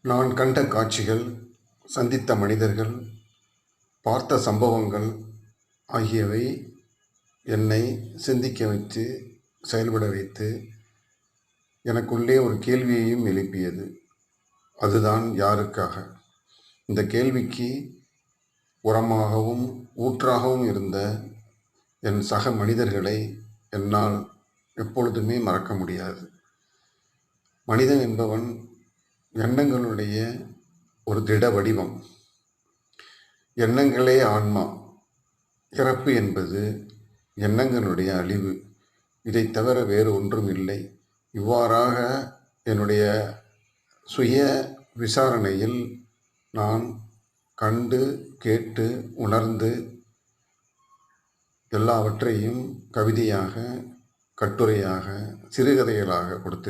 நான் கண்ட காட்சிகள், சந்தித்த மனிதர்கள், பார்த்த சம்பவங்கள் ஆகியவை என்னை சிந்திக்க வைத்து, செயல்பட வைத்து, எனக்குள்ளே ஒரு கேள்வியையும் எழுப்பியது. அதுதான் யாருக்காக? இந்த கேள்விக்கு உரமாகவும் ஊற்றாகவும் இருந்த என் சக மனிதர்களை என்னால் எப்பொழுதுமே மறக்க முடியாது. மனிதன் என்பவன் எண்ணங்களுடைய ஒரு திட வடிவம். எண்ணங்களே ஆன்மா. இறப்பு என்பது எண்ணங்களுடைய அழிவு. இதை தவிர வேறு ஒன்றும் இல்லை. இவ்வாறாக என்னுடைய சுய விசாரணையில் நான் கண்டு, கேட்டு, உணர்ந்து எல்லாவற்றையும் கவிதையாக, கட்டுரையாக, சிறுகதைகளாக கொடுத்து